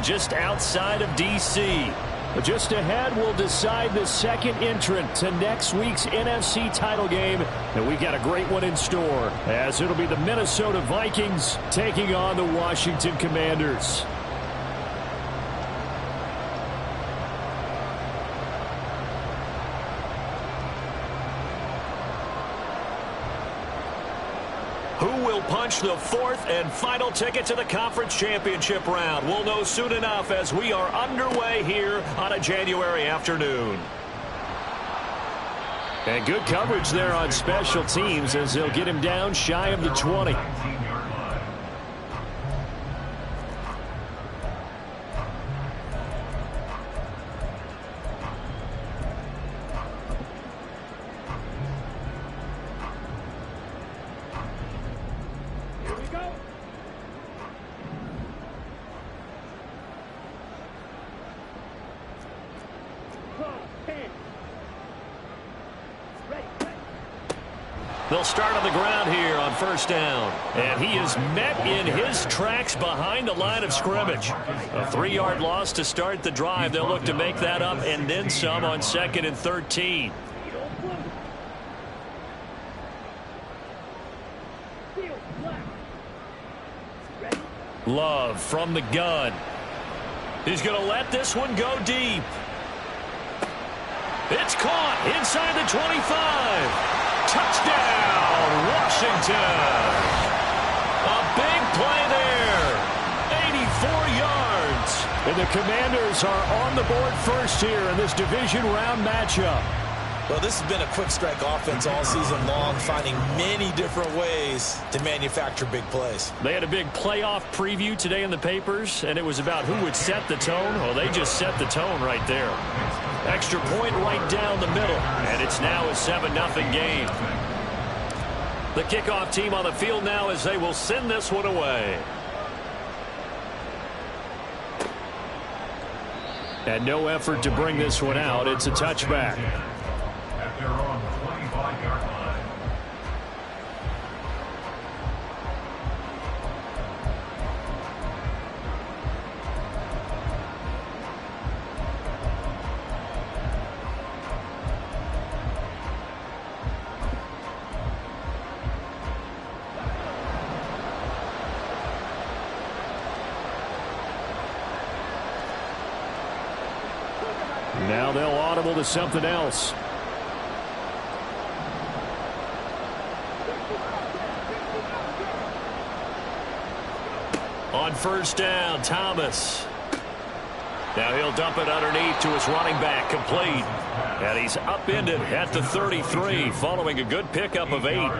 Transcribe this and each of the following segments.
just outside of D.C. But just ahead, we'll decide the second entrant to next week's NFC title game. And we got a great one in store, as it'll be the Minnesota Vikings taking on the Washington Commanders. Who will punch the fourth and final ticket to the conference championship round? We'll know soon enough as we are underway here on a January afternoon. And good coverage there on special teams as they'll get him down shy of the 20. They'll start on the ground here on first down. And he is met in his tracks behind the line of scrimmage. A 3-yard loss to start the drive. They'll look to make that up and then some on 2nd and 13. Love from the gun. He's going to let this one go deep. It's caught inside the 25. Touchdown, Washington. A big play there. 84 yards. And the Commanders are on the board first here in this division round matchup. Well, this has been a quick strike offense all season long, finding many different ways to manufacture big plays. They had a big playoff preview today in the papers, and it was about who would set the tone. Well, they just set the tone right there. Extra point right down the middle, and it's now a 7-0 game. The kickoff team on the field now as they will send this one away. And no effort to bring this one out. It's a touchback. They're on the 25-yard line. Now they'll audible to something else. On first down, Thomas. Now he'll dump it underneath to his running back, complete. And he's upended at the 33 following a good pickup of 8.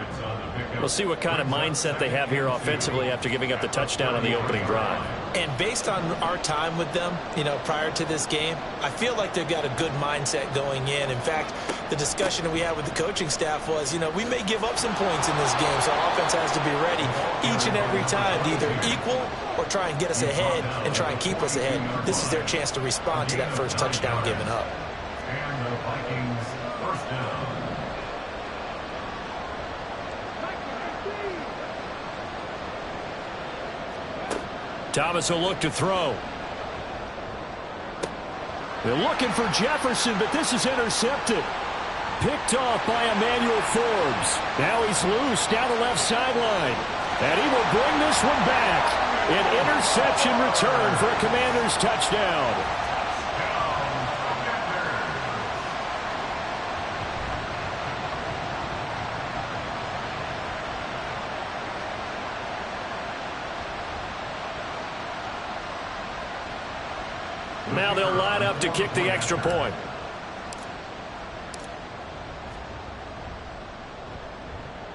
We'll see what kind of mindset they have here offensively after giving up the touchdown on the opening drive. And based on our time with them, prior to this game, I feel like they've got a good mindset going in. In fact, the discussion that we had with the coaching staff was, we may give up some points in this game, so our offense has to be ready each and every time to either equal or try and get us ahead and try and keep us ahead. This is their chance to respond to that first touchdown given up. And the Vikings first down. Thomas will look to throw. They're looking for Jefferson, but this is intercepted. Picked off by Emmanuel Forbes. Now he's loose down the left sideline. And he will bring this one back. An interception return for a Commanders touchdown. Now they'll line up to kick the extra point.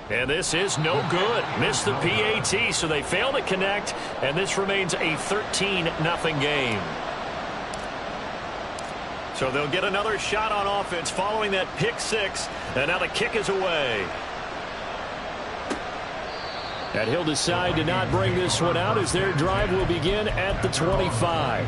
And this is no good. Missed the PAT, so they fail to connect, and this remains a 13-0 game. So they'll get another shot on offense following that pick six, and now the kick is away. And he'll decide to not bring this one out as their drive will begin at the 25.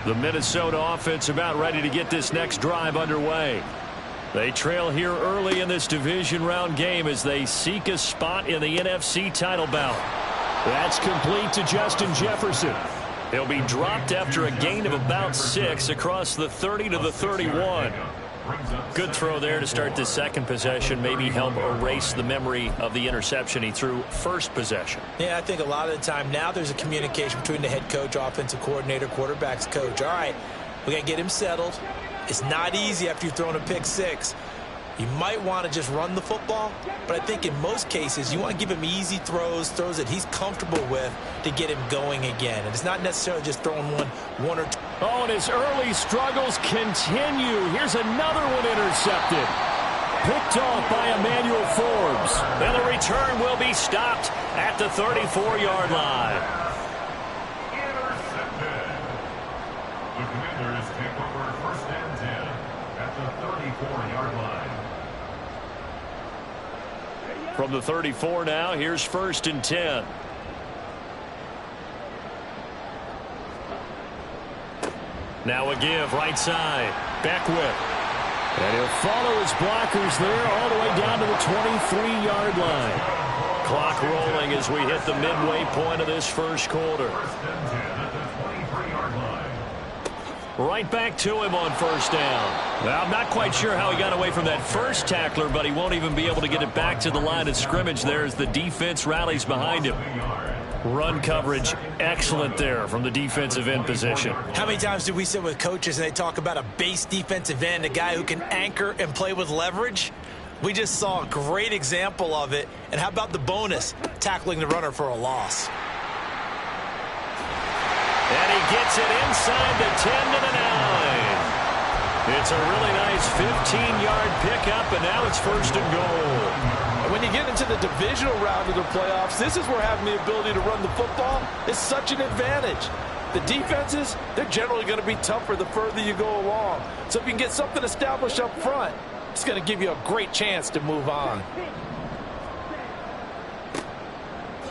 The Minnesota offense about ready to get this next drive underway. They trail here early in this division round game as they seek a spot in the NFC title bout. That's complete to Justin Jefferson. He'll be dropped after a gain of about 6 across the 30 to the 31. Good throw there to start the second possession. Maybe help erase the memory of the interception he threw first possession. Yeah, I think a lot of the time now there's a communication between the head coach, offensive coordinator, quarterback's coach. All right, we got to get him settled. It's not easy after you've thrown a pick 6. You might want to just run the football, but I think in most cases you want to give him easy throws that he's comfortable with to get him going again. And it's not necessarily just throwing one or two. Oh, and his early struggles continue. Here's another one intercepted. Picked off by Emmanuel Forbes. And the return will be stopped at the 34-yard line. Intercepted. The Commanders take over 1st and 10 at the 34-yard line. From the 34 now, here's 1st and 10. Now a give, right side. Beckwith. And he'll follow his blockers there all the way down to the 23-yard line. Clock rolling as we hit the midway point of this first quarter. 1st and 10 at the 23-yard line. Right back to him on 1st down. Well, I'm not quite sure how he got away from that first tackler, but he won't even be able to get it back to the line of scrimmage there as the defense rallies behind him. Run coverage excellent there from the defensive end position. How many times do we sit with coaches and they talk about a base defensive end, a guy who can anchor and play with leverage? We just saw a great example of it. And how about the bonus, tackling the runner for a loss? And he gets it inside the 10 to the 9. It's a really nice 15-yard pickup, and now it's 1st and goal. When you get into the divisional round of the playoffs, this is where having the ability to run the football is such an advantage. The defenses, they're generally going to be tougher the further you go along. So if you can get something established up front, it's going to give you a great chance to move on.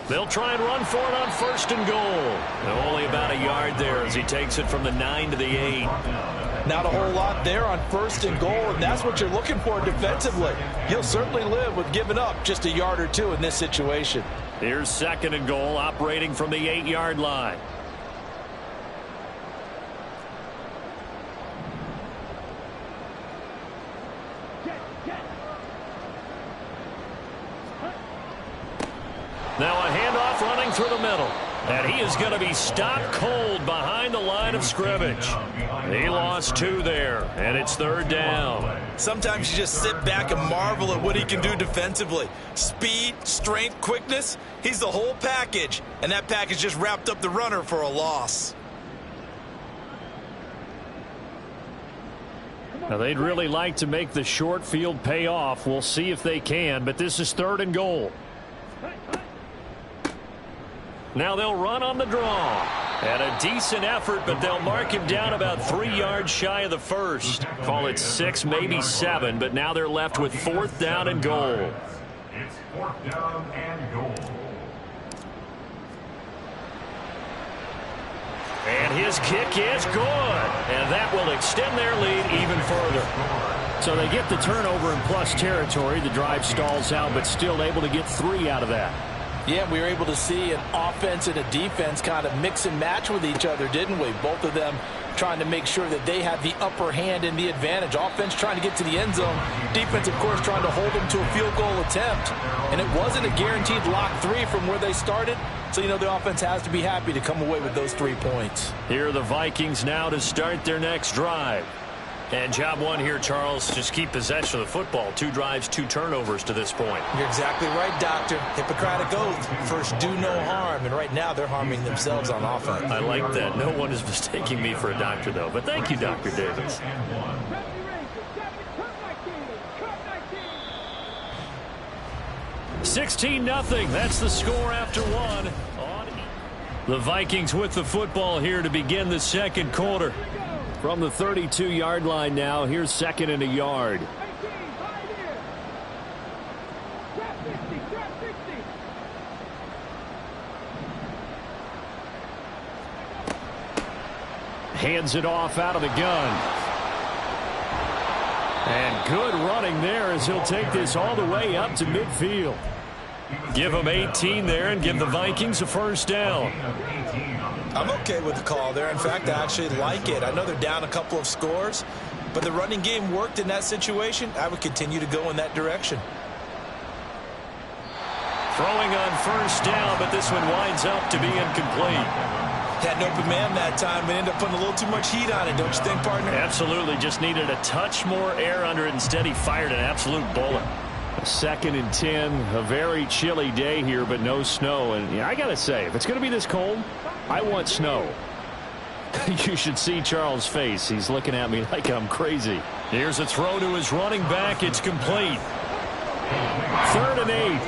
They'll try and run for it on 1st and goal. Only about a yard there as he takes it from the 9 to the 8. Not a whole lot there on 1st and goal, and that's what you're looking for defensively. You'll certainly live with giving up just a yard or two in this situation. Here's 2nd and goal, operating from the 8-yard line. Now a handoff running through the middle. And he is going to be stopped cold behind the line of scrimmage. He lost 2 there, and it's 3rd down. Sometimes you just sit back and marvel at what he can do defensively. Speed, strength, quickness, he's the whole package. And that package just wrapped up the runner for a loss. Now they'd really like to make the short field pay off. We'll see if they can, but this is 3rd and goal. Now they'll run on the draw. And a decent effort, but they'll mark him down about 3 yards shy of the first. Call it 6, maybe 7, but now they're left with 4th down and goal. It's 4th down and goal. And his kick is good. And that will extend their lead even further. So they get the turnover in plus territory. The drive stalls out, but still able to get 3 out of that. Yeah, we were able to see an offense and a defense kind of mix and match with each other, didn't we? Both of them trying to make sure that they had the upper hand and the advantage. Offense trying to get to the end zone. Defense, of course, trying to hold them to a field goal attempt. And it wasn't a guaranteed lock 3 from where they started. So, you know, the offense has to be happy to come away with those 3 points. Here are the Vikings now to start their next drive. And job 1 here, Charles, just keep possession of the football. 2 drives, 2 turnovers to this point. You're exactly right, Doctor. Hippocratic oath. First, do no harm. And right now, they're harming themselves on offense. I like that. No one is mistaking me for a doctor, though. But thank you, Dr. Davis. 16-0. That's the score after 1. The Vikings with the football here to begin the second quarter. From the 32-yard line now, here's 2nd and a yard. Hands it off out of the gun. And good running there as he'll take this all the way up to midfield. Give him 18 there and give the Vikings a first down. I'm okay with the call there. In fact, I actually like it. I know they're down a couple of scores, but the running game worked in that situation. I would continue to go in that direction. Throwing on first down, but this one winds up to be incomplete. Had an open man that time, but ended up putting a little too much heat on it, don't you think, partner? Absolutely. Just needed a touch more air under it. Instead, he fired an absolute bullet. 2nd and 10, a very chilly day here, but no snow. And yeah, I got to say, if it's going to be this cold, I want snow. You should see Charles' face. He's looking at me like I'm crazy. Here's a throw to his running back. It's complete. 3rd and 8.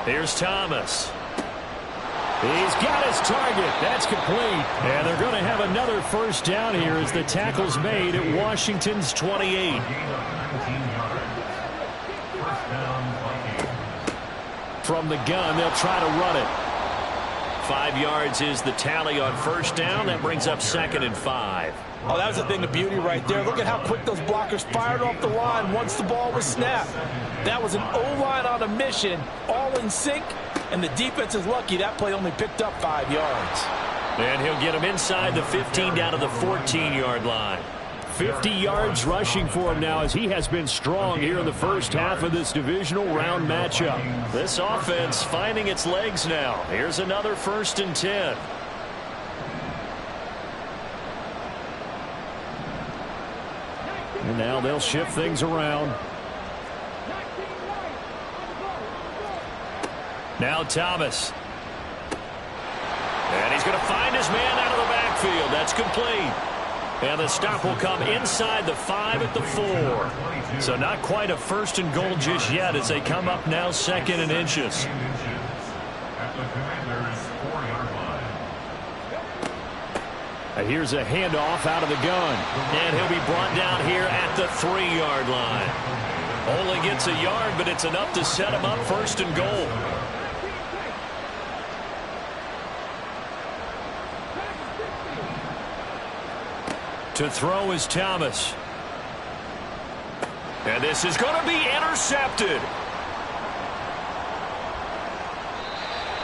Here's Thomas. He's got his target. That's complete. And they're going to have another first down here as the tackle's made at Washington's 28. From the gun, they'll try to run it. 5 yards is the tally on first down. That brings up 2nd and 5. Oh, that was a thing of beauty right there. Look at how quick those blockers fired off the line once the ball was snapped. That was an O-line on a mission, all in sync, and the defense is lucky that play only picked up 5 yards. And he'll get him inside the 15 down to the 14-yard line. 50 yards rushing for him now as he has been strong here in the first half of this divisional round matchup. This offense finding its legs now. Here's another 1st and 10. And now they'll shift things around. Now Thomas. And he's going to find his man out of the backfield. That's complete. And the stop will come inside the 5 at the 4. So not quite a 1st and goal just yet as they come up now 2nd and inches. And here's a handoff out of the gun. And he'll be brought down here at the 3-yard line. Only gets a yard, but it's enough to set him up 1st and goal. To throw is Thomas. And this is going to be intercepted.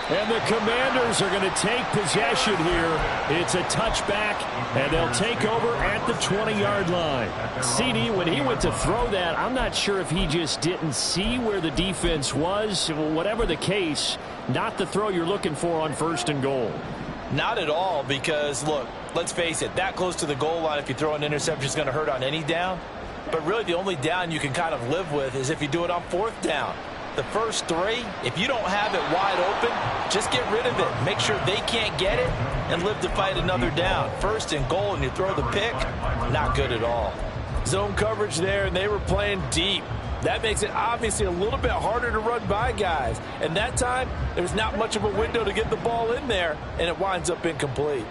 And the Commanders are going to take possession here. It's a touchback, and they'll take over at the 20-yard line. CD, when he went to throw that, I'm not sure if he just didn't see where the defense was. Whatever the case, not the throw you're looking for on 1st and goal. Not at all, because, look, let's face it, that close to the goal line, if you throw an interception, is going to hurt on any down. But really, the only down you can kind of live with is if you do it on 4th down. The first 3, if you don't have it wide open, just get rid of it. Make sure they can't get it and live to fight another down. 1st and goal, and you throw the pick, not good at all. Zone coverage there, and they were playing deep. That makes it obviously a little bit harder to run by guys. And that time, there's not much of a window to get the ball in there, and it winds up incomplete.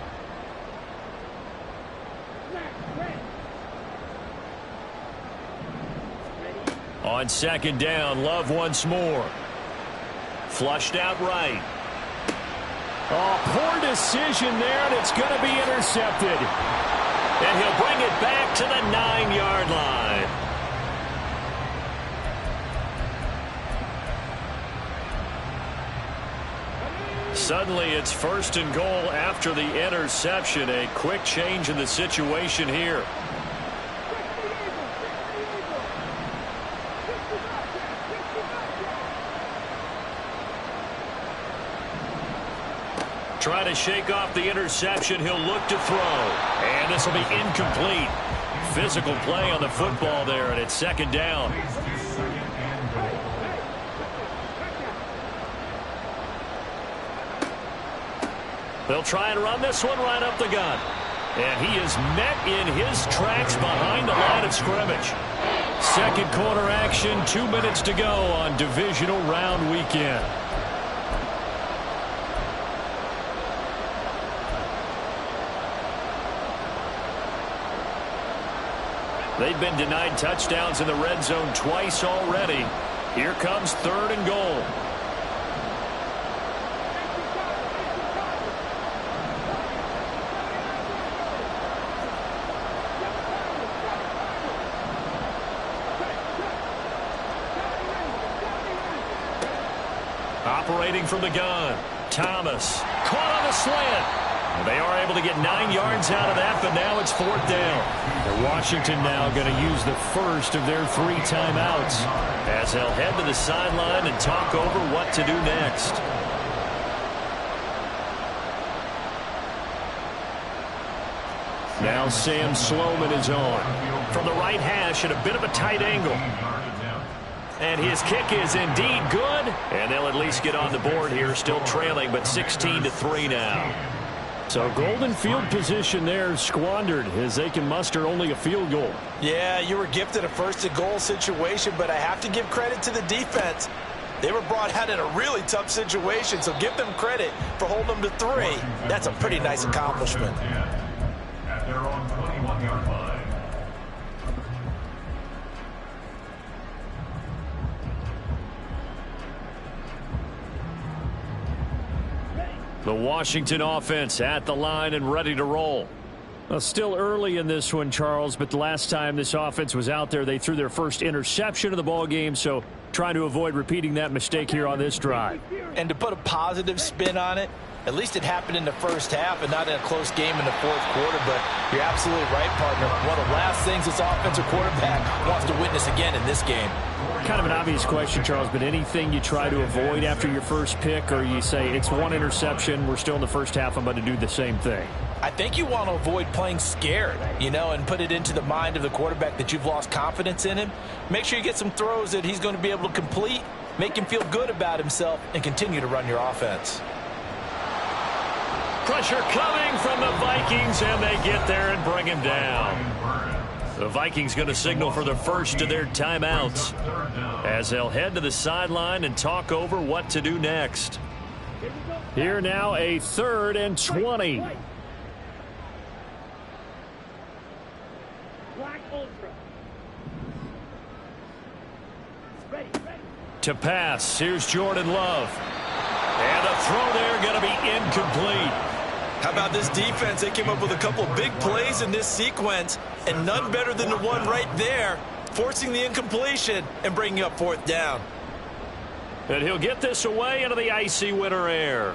On 2nd down, Love once more. Flushed out right. Oh, poor decision there, and it's going to be intercepted. And he'll bring it back to the 9-yard line. Suddenly, it's 1st and goal after the interception. A quick change in the situation here. Trying to shake off the interception. He'll look to throw. And this will be incomplete. Physical play on the football there, and it's 2nd down. They'll try and run this one right up the gun. And he is met in his tracks behind the line of scrimmage. 2nd quarter action, 2 minutes to go on divisional round weekend. They've been denied touchdowns in the red zone twice already. Here comes 3rd and goal. Operating from the gun. Thomas caught on the slant. They are able to get 9 yards out of that, but now it's 4th down. And Washington now going to use the first of their 3 timeouts as they'll head to the sideline and talk over what to do next. Now Sam Sloman is on. From the right hash at a bit of a tight angle. And his kick is indeed good. And they'll at least get on the board here, still trailing, but 16-3 now. So golden field position there squandered as they can muster only a field goal. Yeah, you were gifted a first-and-goal situation, but I have to give credit to the defense. They were brought out in a really tough situation, so give them credit for holding them to 3. That's a pretty nice accomplishment. At their own 21-yard line. The Washington offense at the line and ready to roll. Well, still early in this one, Charles, but the last time this offense was out there, they threw their first interception of the ball game, so trying to avoid repeating that mistake here on this drive. And to put a positive spin on it, at least it happened in the first half and not in a close game in the 4th quarter, but you're absolutely right, partner. One of the last things this offensive quarterback wants to witness again in this game. Kind of an obvious question, Charles, but anything you try to avoid after your first pick, or you say it's 1 interception, we're still in the first half, I'm going to do the same thing? I think you want to avoid playing scared, and put it into the mind of the quarterback that you've lost confidence in him. Make sure you get some throws that he's going to be able to complete, make him feel good about himself, and continue to run your offense. Pressure coming from the Vikings, and they get there and bring him down. The Vikings going to signal for the first of their timeouts as they'll head to the sideline and talk over what to do next. Here now, a 3rd and 20. To pass, here's Jordan Love. And a throw there going to be incomplete. How about this defense? They came up with a couple big plays in this sequence, and none better than the one right there, forcing the incompletion and bringing up 4th down. And he'll get this away into the icy winter air.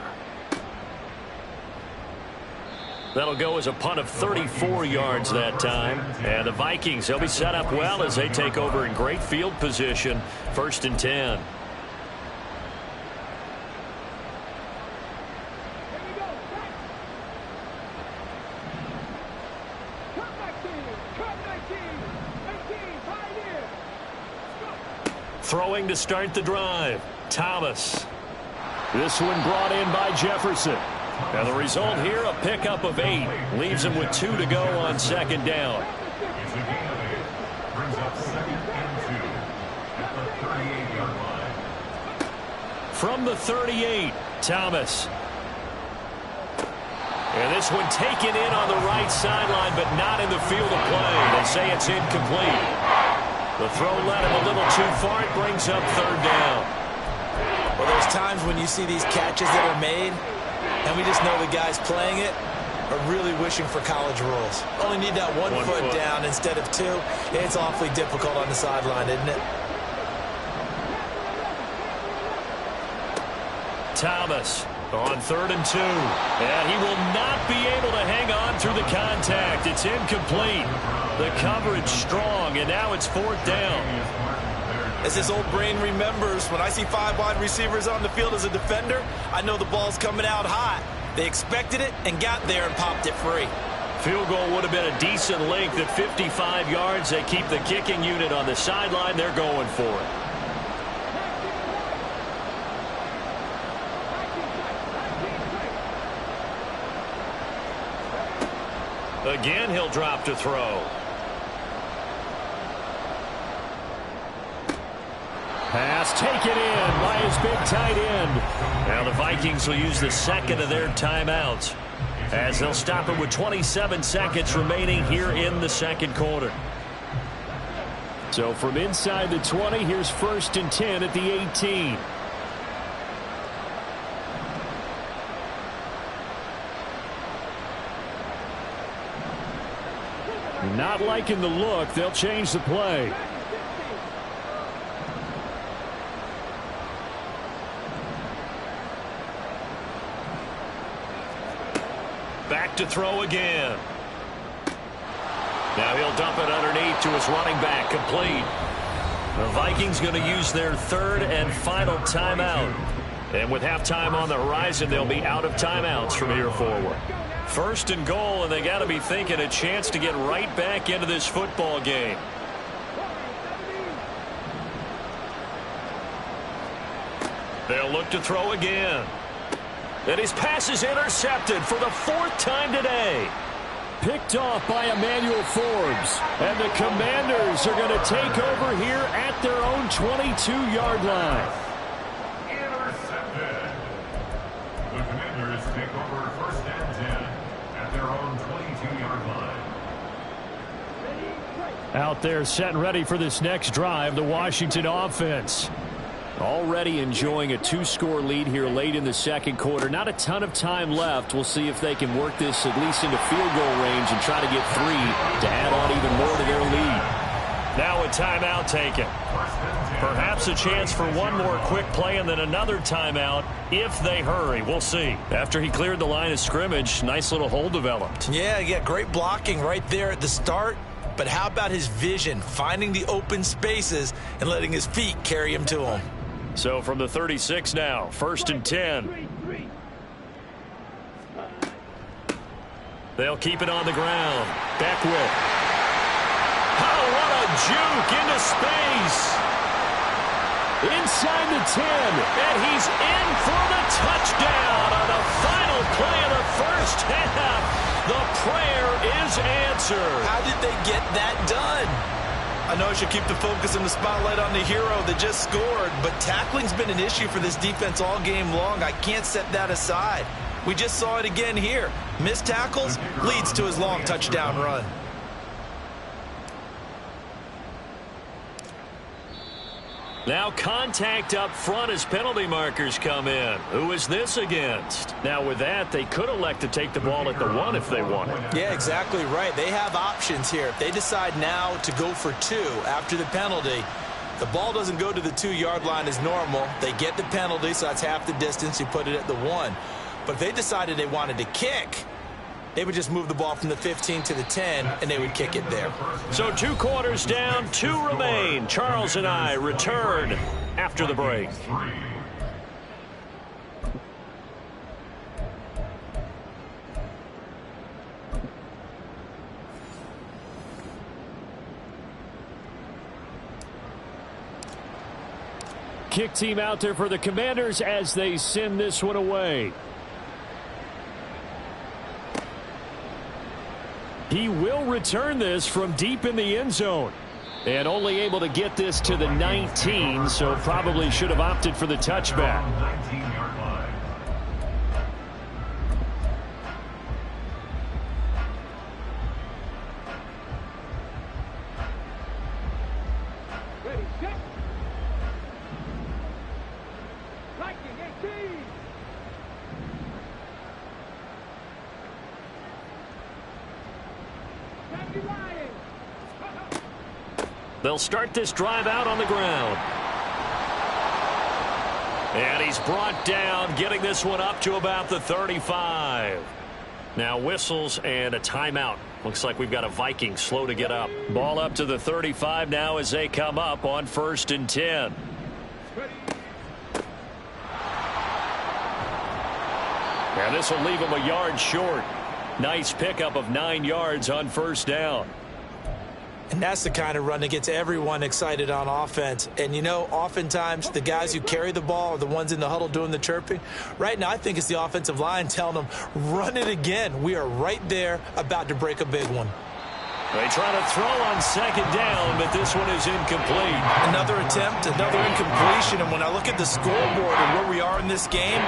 That'll go as a punt of 34 yards that time. And the Vikings, they'll be set up well as they take over in great field position. 1st and 10. Throwing to start the drive. Thomas. This one brought in by Jefferson. And the result here, a pickup of 8. Leaves him with 2 to go on 2nd down. It's a gain of 8. Brings up 2nd and 2 at the 38-yard line. From the 38, Thomas. And this one taken in on the right sideline, but not in the field of play. They say it's incomplete. The throw led him a little too far. It brings up 3rd down. Well, there's times when you see these catches that are made, and we just know the guys playing it are really wishing for college rules. Only need that one foot down instead of 2. It's awfully difficult on the sideline, isn't it? Thomas on 3rd and 2. And he will not be able to hang on through the contact. It's incomplete. The coverage strong, and now it's 4th down. As his old brain remembers, when I see 5 wide receivers on the field as a defender, I know the ball's coming out hot. They expected it and got there and popped it free. Field goal would have been a decent length at 55 yards. They keep the kicking unit on the sideline. They're going for it. Again, he'll drop to throw. Pass taken in by his big tight end. Now the Vikings will use the 2nd of their timeouts as they'll stop it with 27 seconds remaining here in the 2nd quarter. So from inside the 20, here's 1st and 10 at the 18. Not liking the look. They'll change the play. to throw again. Now he'll dump it underneath to his running back, complete. The Vikings going to use their third and final timeout. And with halftime on the horizon, they'll be out of timeouts from here forward. First and goal, and they got to be thinking a chance to get right back into this football game. They'll look to throw again. And his pass is intercepted for the fourth time today. Picked off by Emmanuel Forbes. And the Commanders are going to take over here at their own 22-yard line. Intercepted. The Commanders take over first and 10 at their own 22-yard line. Out there set and ready for this next drive, the Washington offense. Already enjoying a two-score lead here late in the second quarter. Not a ton of time left. We'll see if they can work this at least into field goal range and try to get 3 to add on even more to their lead. Now a timeout taken. Perhaps a chance for one more quick play and then another timeout if they hurry. We'll see. After he cleared the line of scrimmage, nice little hole developed. Yeah, great blocking right there at the start. But how about his vision, finding the open spaces and letting his feet carry him to him? So from the 36 now, first and 10. They'll keep it on the ground. Beckwith. Oh, what a juke into space. Inside the 10, and he's in for the touchdown on the final play of the first half. The prayer is answered. How did they get that done? I know I should keep the focus and the spotlight on the hero that just scored, but tackling's been an issue for this defense all game long. I can't set that aside. We just saw it again here. Missed tackles leads to his long touchdown run. Now contact up front as penalty markers come in. Who is this against? Now with that, they could elect to take the ball at the 1 if they wanted. Yeah, exactly right. They have options here. If they decide now to go for 2 after the penalty, the ball doesn't go to the 2-yard line as normal. They get the penalty, so that's half the distance. You put it at the 1. But if they decided they wanted to kick, they would just move the ball from the 15 to the 10, and they would kick it there. So 2 quarters down, 2 remain. Charles and I return after the break. Kick team out there for the Commanders as they send this one away. He will return this from deep in the end zone. And only able to get this to the 19, so probably should have opted for the touchback. 19-yard line. Ready, set. Liking 18. They'll start this drive out on the ground. And he's brought down, getting this one up to about the 35. Now whistles and a timeout. Looks like we've got a Viking slow to get up. Ball up to the 35 now as they come up on first and 10. And this will leave him a yard short. Nice pickup of 9 yards on first down. And that's the kind of run that gets everyone excited on offense. And, you know, oftentimes the guys who carry the ball are the ones in the huddle doing the chirping. Right now, I think it's the offensive line telling them, run it again. We are right there about to break a big one. They try to throw on second down, but this one is incomplete. Another attempt, another incompletion. And when I look at the scoreboard and where we are in this game,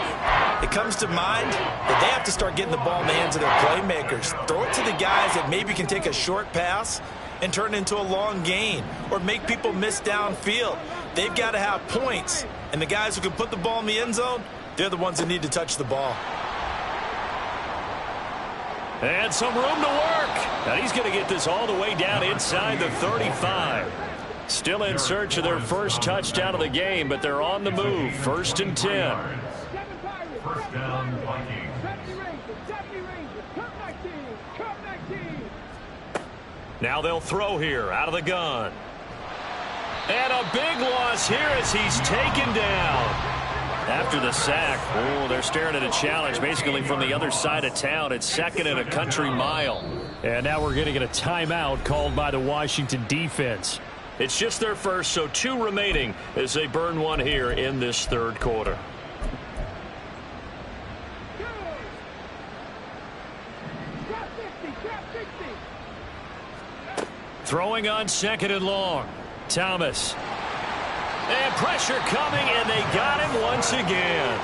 it comes to mind that they have to start getting the ball in the hands of their playmakers. Throw it to the guys that maybe can take a short pass and turn it into a long gain or make people miss downfield. They've got to have points. And the guys who can put the ball in the end zone, they're the ones that need to touch the ball. And some room to work. Now he's going to get this all the way down inside the 35. Still in search of their first touchdown of the game, but they're on the move. First and 10. First down, Vikings. Now they'll throw here out of the gun. And a big loss here as he's taken down. After the sack, they're staring at a challenge basically from the other side of town. It's second and a country mile. And now we're going to get a timeout called by the Washington defense. It's just their first, so 2 remaining as they burn one here in this third quarter. Throwing on second and long. Thomas. And pressure coming, and they got him once again.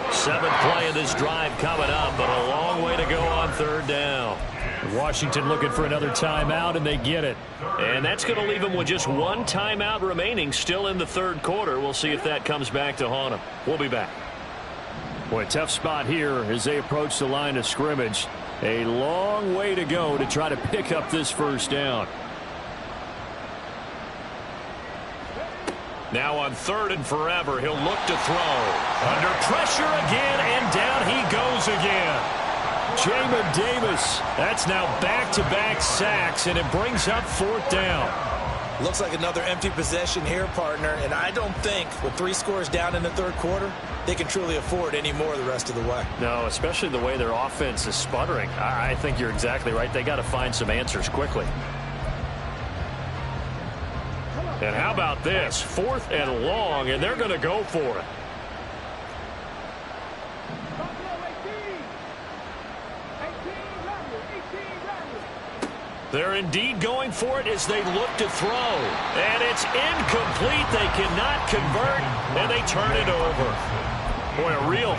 7th play of this drive coming up, but a long way to go on third down. Washington looking for another timeout, and they get it. And that's going to leave them with just 1 timeout remaining still in the third quarter. We'll see if that comes back to haunt them. We'll be back. Boy, tough spot here as they approach the line of scrimmage. A long way to go to try to pick up this first down. Now on 3rd and forever, he'll look to throw. Under pressure again, and down he goes again. Jamin Davis, that's now back-to-back sacks, and it brings up 4th down. Looks like another empty possession here, partner, and I don't think with 3 scores down in the third quarter, they can truly afford any more the rest of the way. No, especially the way their offense is sputtering. I think you're exactly right. They got to find some answers quickly. And how about this? 4th and long, and they're going to go for it. They're indeed going for it as they look to throw. And it's incomplete. They cannot convert, and they turn it over. Boy, a real...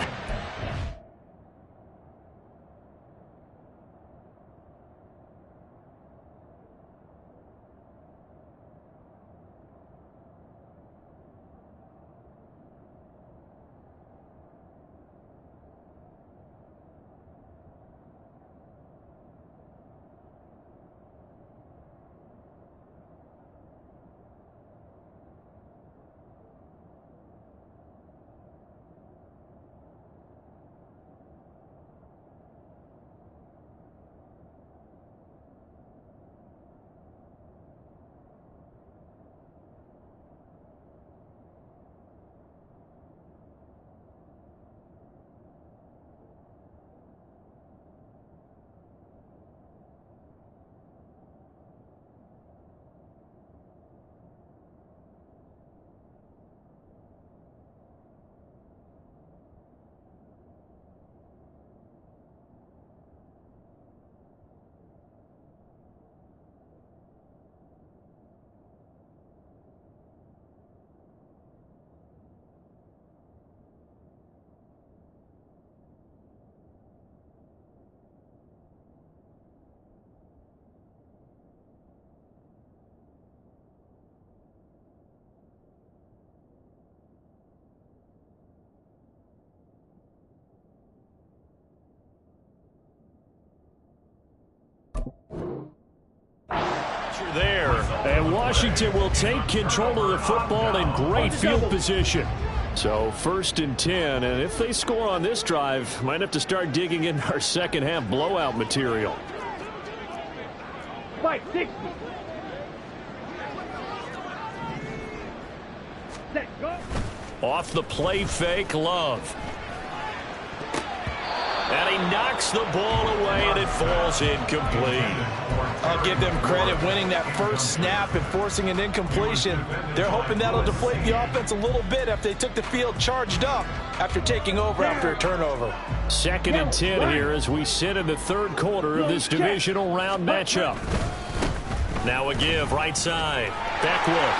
there, and Washington will take control of the football in great field position. So 1st and 10, and if they score on this drive, might have to start digging in our second half blowout material. Fight 60. Set, go. Off the play fake, Love. And he knocks the ball away, and it falls incomplete. I'll give them credit winning that first snap and forcing an incompletion. They're hoping that'll deflate the offense a little bit after they took the field charged up after taking over after a turnover. 2nd and 10 here as we sit in the third quarter of this divisional round matchup. Now a give right side. Beckwith.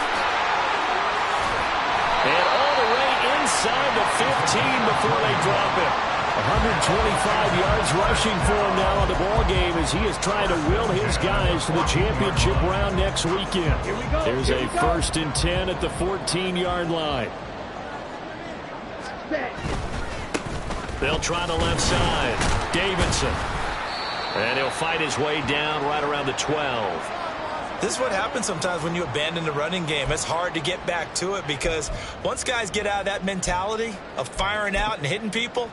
And all the way inside the 15 before they drop it. 125 yards rushing for him now in the ball game as he is trying to will his guys to the championship round next weekend. There's a 1st and 10 at the 14-yard line. They'll try the left side. Davidson. And he'll fight his way down right around the 12. This is what happens sometimes when you abandon the running game. It's hard to get back to it because once guys get out of that mentality of firing out and hitting people,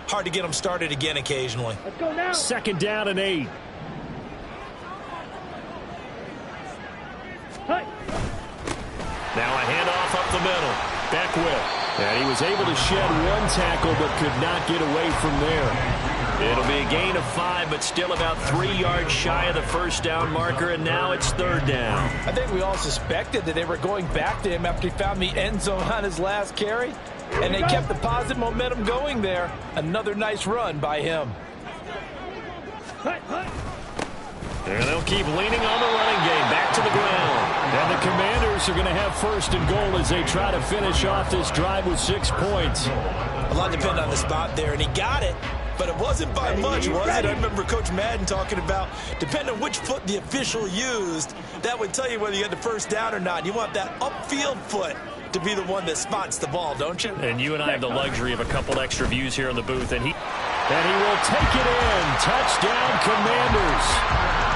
hard to get them started again occasionally. Let's go now. 2nd down and 8. Now a handoff up the middle. Beckwith. And he was able to shed one tackle but could not get away from there. It'll be a gain of 5, but still about 3 yards shy of the first down marker, and now it's third down. I think we all suspected that they were going back to him after he found the end zone on his last carry, and they kept the positive momentum going there. Another nice run by him. And they'll keep leaning on the running game. Back to the ground. And the Commanders are going to have first and goal as they try to finish off this drive with 6 points. A lot depended on the spot there, and he got it. But it wasn't by much, was it? I remember Coach Madden talking about, depending on which foot the official used, that would tell you whether you had the first down or not. You want that upfield foot to be the one that spots the ball, don't you? And you and I have the luxury of a couple extra views here in the booth, and he will take it in. Touchdown, Commanders.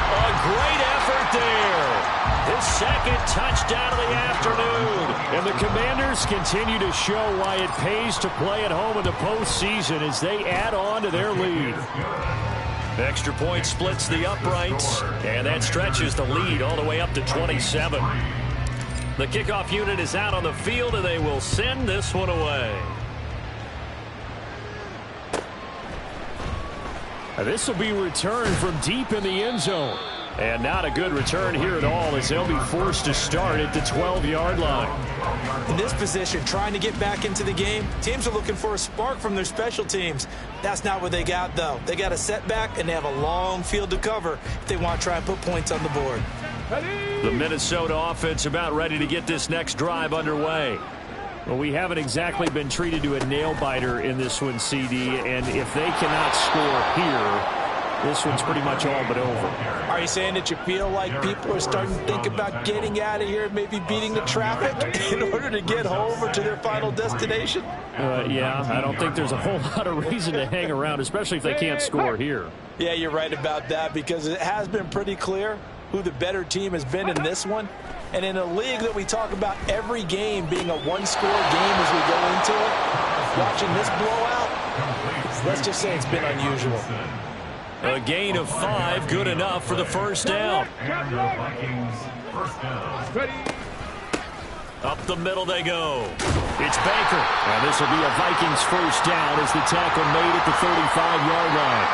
A great effort there. His second touchdown of the afternoon. And the Commanders continue to show why it pays to play at home in the postseason as they add on to their lead. Extra point splits the uprights, and that stretches the lead all the way up to 27. The kickoff unit is out on the field, and they will send this one away. This will be returned from deep in the end zone. And not a good return here at all as they'll be forced to start at the 12-yard line. In this position, trying to get back into the game, teams are looking for a spark from their special teams. That's not what they got, though. They got a setback, and they have a long field to cover if they want to try and put points on the board. The Minnesota offense about ready to get this next drive underway. Well, we haven't exactly been treated to a nail-biter in this one, CD, and if they cannot score here, this one's pretty much all but over. Are you saying that you feel like people are starting to think about getting out of here and maybe beating the traffic in order to get home or to their final destination? Yeah, I don't think there's a whole lot of reason to hang around, especially if they can't score here. Yeah, you're right about that because it has been pretty clear who the better team has been in this one. And in a league that we talk about every game being a one-score game as we go into it, watching this blowout, let's just say it's been unusual. A gain of 5, good enough for the first down. Up the middle they go. It's Baker. And this will be a Vikings first down as the tackle made at the 35-yard line.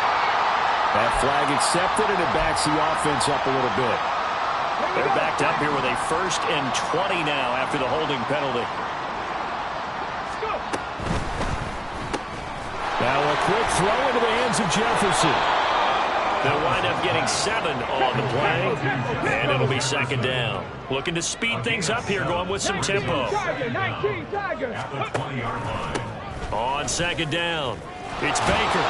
That flag accepted, and it backs the offense up a little bit. They're backed up here with a 1st and 20 now after the holding penalty. Now a quick throw into the hands of Jefferson. They'll wind up getting 7 on the play, and it'll be second down. Looking to speed things up here, going with some tempo. On second down, it's Baker.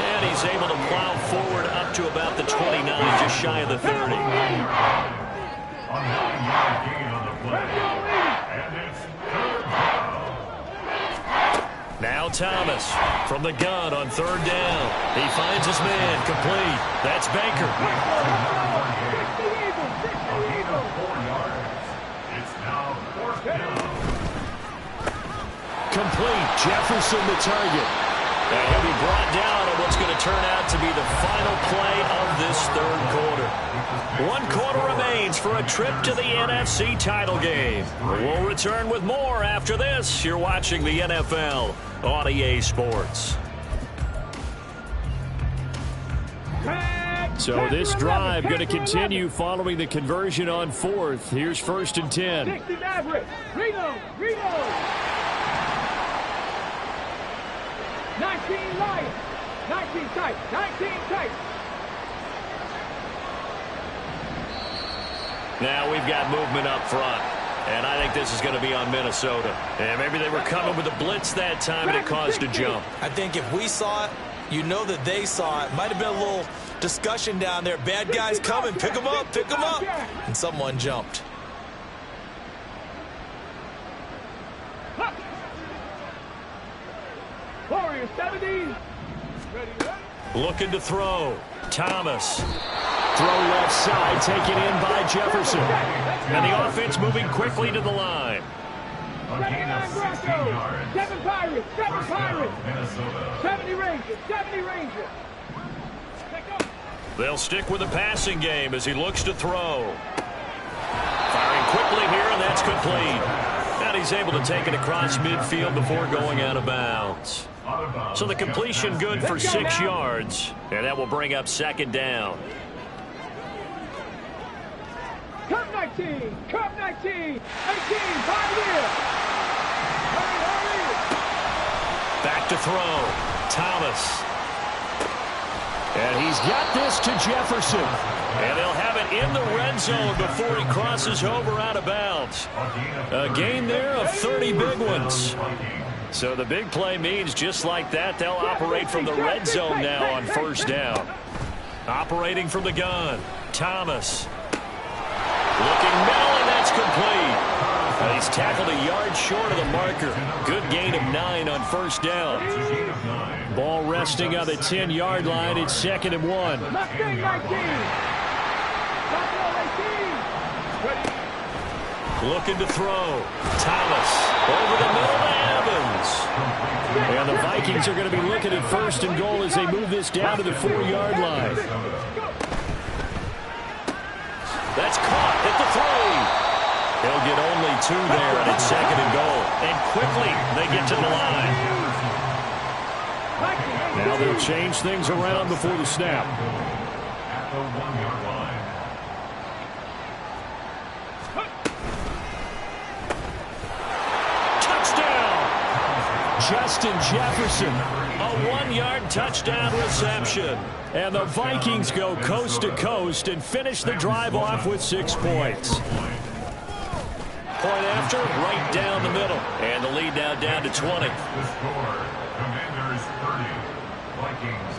And he's able to plow forward up to about the 29, just shy of the 30. A 9-yard gain on the play. And it's third down. Now Thomas from the gun on third down. He finds his man, complete. That's Baker. A gain of 4 yards. It's now fourth down. Complete. Jefferson the target. And he'll be brought down on what's going to turn out to be the final play of this third quarter. 1 quarter remains for a trip to the NFC title game. We'll return with more after this. You're watching the NFL on EA Sports. So this drive going to continue following the conversion on 4th. Here's 1st and 10. 60 Maverick. Reno. 19 Lions. 19 tight. 19 tight. Now we've got movement up front. And I think this is going to be on Minnesota. And maybe they were coming with a blitz that time and it caused a jump. I think if we saw it, you know that they saw it. Might have been a little discussion down there. Bad guys coming. Pick them up. Pick them up. And someone jumped. Warrior 70. Looking to throw. Thomas. Throw left side, taken in by Jefferson. And the offense moving quickly to the line. A gain of 16 yards. 7 Pirates. 7 Pirates. Minnesota. 70 Rangers. 70 Rangers. They'll stick with the passing game as he looks to throw. quickly here, and that's complete. And he's able to take it across midfield before going out of bounds. So the completion good for 6 yards, and that will bring up second down. Cup 19, Cup 19, 18, Pioneer. Hurry. Back to throw. Thomas. And he's got this to Jefferson. And they'll have it in the red zone before he crosses over out of bounds. A gain there of 30 big ones. So the big play means just like that, they'll operate from the red zone now on first down. Operating from the gun. Thomas. Looking middle, and that's complete. He's tackled a yard short of the marker. Good gain of 9 on first down. Ball resting on the 10-yard line. It's 2nd and 1. Mustang 19. Looking to throw. Thomas over the middle to Evans. And the Vikings are going to be looking at 1st and goal as they move this down to the 4-yard line. That's caught at the 3. He'll get only 2 there, and it's 2nd and goal. And quickly, they get to the line. Now they'll change things around before the snap. At the 1-yard line. Justin Jefferson. A 1-yard touchdown reception. And the Vikings go coast to coast and finish the drive off with 6 points. Point after, right down the middle. And the lead now down to 20. The score, Commanders 30, Vikings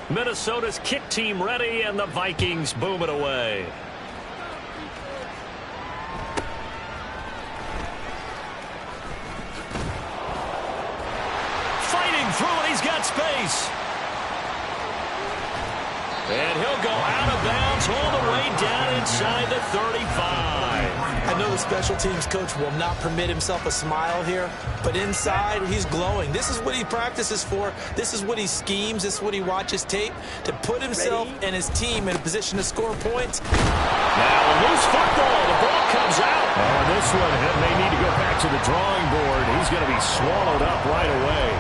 10. Minnesota's kick team ready, and the Vikings boom it away. Fighting through it, he's got space. And he'll go out of bounds all the way down inside the 35. I know the special teams coach will not permit himself a smile here, but inside he's glowing. This is what he practices for. This is what he schemes. This is what he watches tape to put himself and his team in a position to score points. Now loose football. The ball comes out. On this one, they need to go back to the drawing board. He's going to be swallowed up right away.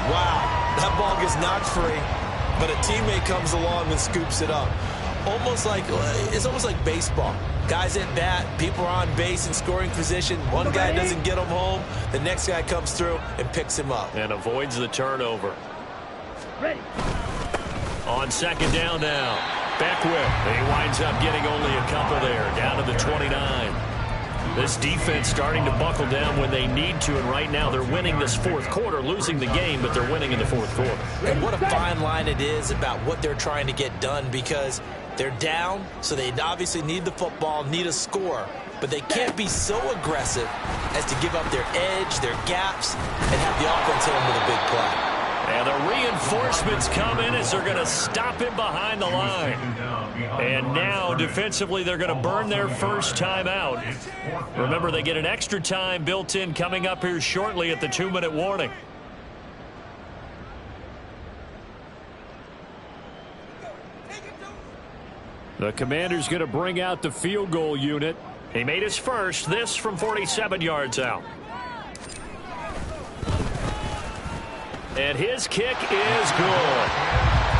Wow, that ball gets knocked free, but a teammate comes along and scoops it up. It's almost like baseball. Guys at bat, people are on base in scoring position. One guy doesn't get him home. The next guy comes through and picks him up. And avoids the turnover. On 2nd down now. Beckwith. He winds up getting only a couple there. Down to the 29. This defense starting to buckle down when they need to, and right now they're winning this 4th quarter, losing the game, but they're winning in the 4th quarter. And what a fine line it is about what they're trying to get done, because they're down, so they obviously need the football, need a score, but they can't be so aggressive as to give up their edge, their gaps, and have the offense hit them with a big play. And the reinforcements come in as they're going to stop him behind the line. And now, defensively, they're going to burn their first time out. Remember, they get an extra time built in coming up here shortly at the 2-minute warning. The Commander's going to bring out the field goal unit. He made his first, this from 47 yards out. And his kick is good.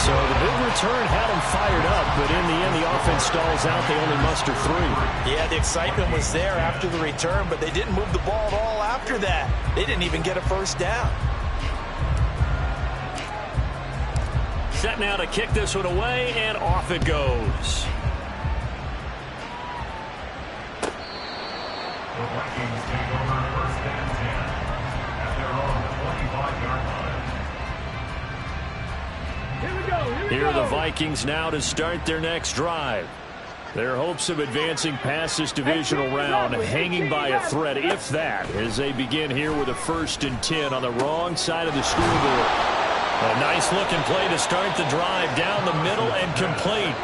So the big return had him fired up, but in the end, the offense stalls out. They only muster 3. Yeah, the excitement was there after the return, but they didn't move the ball at all after that. They didn't even get a first down. Set now to kick this one away, and off it goes. The Vikings take over 1st and 10 at their own 25-yard line. Here are the Vikings now to start their next drive. Their hopes of advancing past this divisional round hanging by a thread, if that, as they begin here with a 1st and 10 on the wrong side of the scoreboard. A nice-looking play to start the drive down the middle and complete.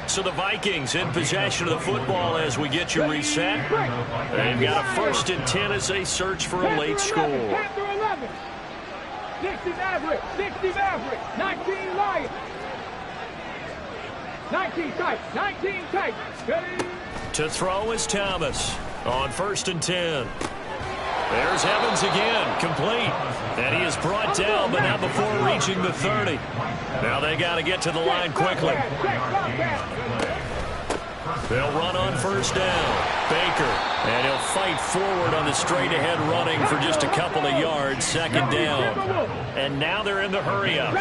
So the Vikings in possession of the football as we get you reset. They've got a 1st and 10 as they search for a late score. 60 Maverick, 19 Lions. 19 tight. 19 tight. Ready? To throw is Thomas on 1st and 10. There's Evans again, complete. And he is brought down, but not before reaching the 30. Now they got to get to the line quickly. They'll run on 1st down. Baker, and he'll fight forward on the straight-ahead running for just a couple of yards, 2nd down. And now they're in the hurry-up.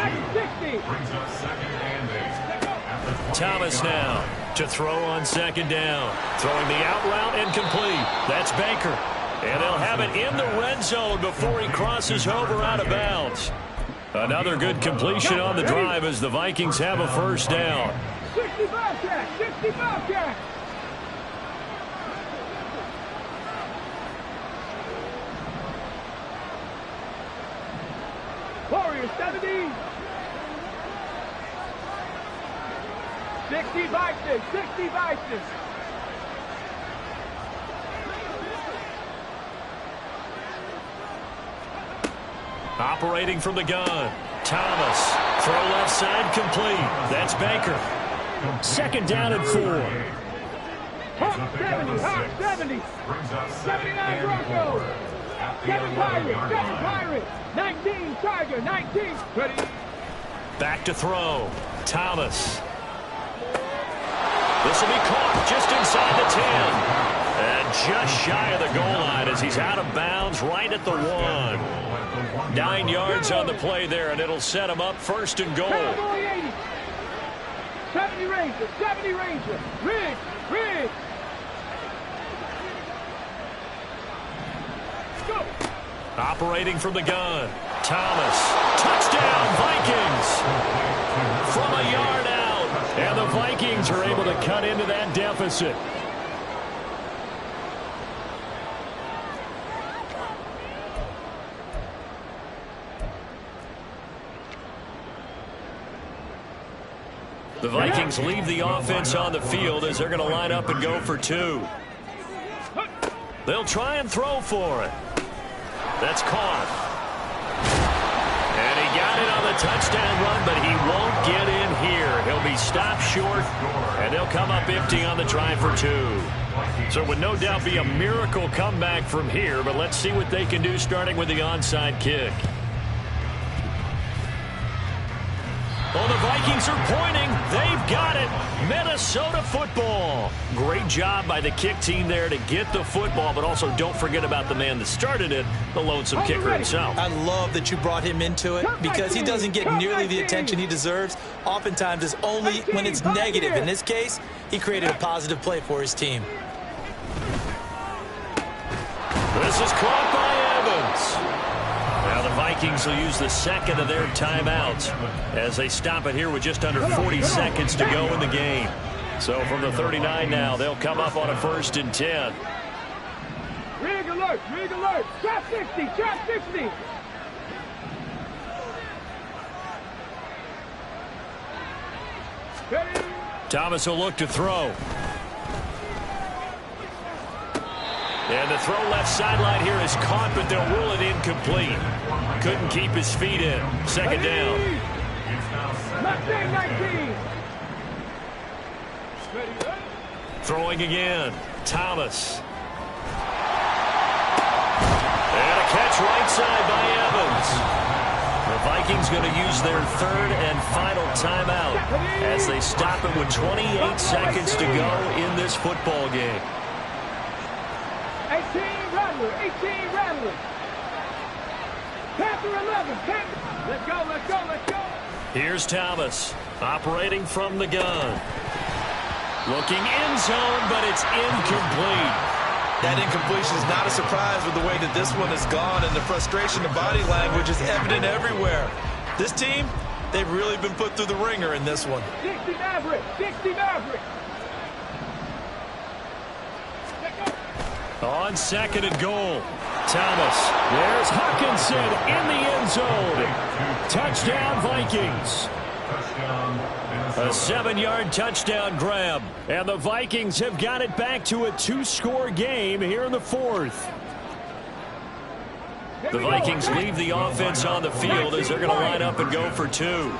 Thomas now to throw on 2nd down. Throwing the out route and complete. That's Baker. And they'll have it in the red zone before he crosses over out of bounds. Another good completion on the drive as the Vikings have a 1st down. 65 catch. 65 catch. Warriors 70. 60 Vikings. 60 Vikings. Operating from the gun. Thomas. Throw left side complete. That's Baker. 2nd down and 4. Hawk 70. Hawk 70. 79 Broncos. 7 Pirates. 7 Pirates. 19 Tiger. 19. Ready? Back to throw. Thomas. This will be caught just inside the 10. And just shy of the goal line as he's out of bounds right at the 1. 9 yards on the play there, and it'll set him up 1st and goal. Cowboy 80. 70 Rangers. 70 Rangers. Riggs. Riggs. Go. Operating from the gun. Thomas. Touchdown, Vikings. From a yard out. And the Vikings are able to cut into that deficit. The Vikings leave the offense on the field as they're going to line up and go for 2. They'll try and throw for it. That's caught. And he got it on the touchdown run, but he won't get in here. He'll be stopped short, and they'll come up empty on the try for 2. So it would no doubt be a miracle comeback from here, but let's see what they can do starting with the onside kick. Well, the Vikings are pointing. They've got it. Minnesota football. Great job by the kick team there to get the football, but also don't forget about the man that started it, the lonesome kicker himself. I love that you brought him into it because he doesn't get nearly the attention he deserves. Oftentimes it's only when it's negative. In this case, he created a positive play for his team. This is caught by Evans. Now the Vikings will use the 2nd of their timeouts as they stop it here with just under 40 seconds to go in the game. So from the 39 now, they'll come up on a 1st and 10. Rig alert. Rig alert. Trap 60. Trap 60. Ready? Thomas will look to throw. And the throw left sideline here is caught, but they'll rule it incomplete. Couldn't keep his feet in. 2nd down. Mustang 19. Throwing again. Thomas. And a catch right side by Evans. The Vikings going to use their 3rd and final timeout as they stop it with 28 seconds to go in this football game. 18 Rattler. 18 Rattler. Panther 11. Panther. Let's go. Let's go. Let's go. Here's Thomas operating from the gun. Looking in zone, but it's incomplete. That incompletion is not a surprise with the way that this one has gone, and the frustration, the body language is evident everywhere. This team, they've really been put through the ringer in this one. 60 Maverick. 60 Maverick. On 2nd and goal. Thomas. There's Hawkinson in the end zone. Touchdown, Vikings. A 7-yard touchdown grab. And the Vikings have got it back to a 2-score game here in the 4th. The Vikings leave the offense on the field as they're going to line up and go for 2.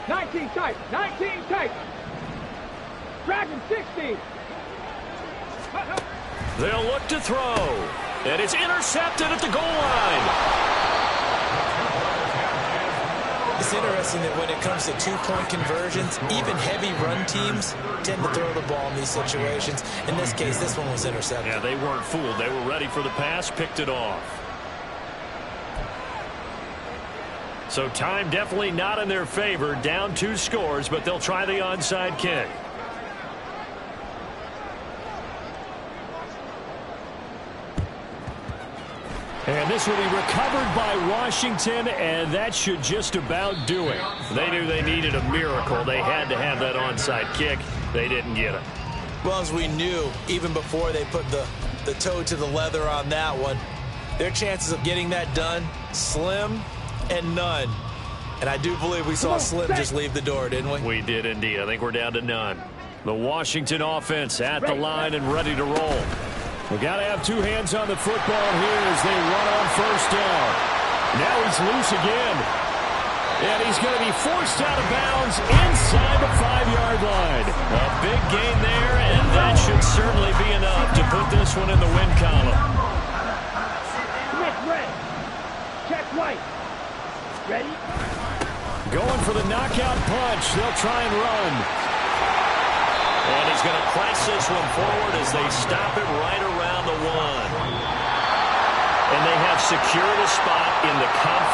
19 tight. 19 tight. Dragon 60. They'll look to throw. And it's intercepted at the goal line. It's interesting that when it comes to two-point conversions, even heavy run teams tend to throw the ball in these situations. In this case, this one was intercepted. Yeah, they weren't fooled. They were ready for the pass, picked it off. So time definitely not in their favor. Down 2 scores, but they'll try the onside kick. And this will be recovered by Washington, and that should just about do it. They knew they needed a miracle. They had to have that onside kick. They didn't get it. Well, as we knew, even before they put the toe to the leather on that one, their chances of getting that done, slim and none. And I do believe we saw Slim just leave the door, didn't we? We did indeed. I think we're down to none. The Washington offense at the line and ready to roll. We got to have 2 hands on the football here as they run on first down. Now he's loose again. And he's going to be forced out of bounds inside the 5-yard line. A big gain there, and that should certainly be enough to put this one in the win column. Commit red. Check white. Ready? Going for the knockout punch. They'll try and run. And he's going to press this one forward as they stop it right around the 1. And they have secured a spot in the conference.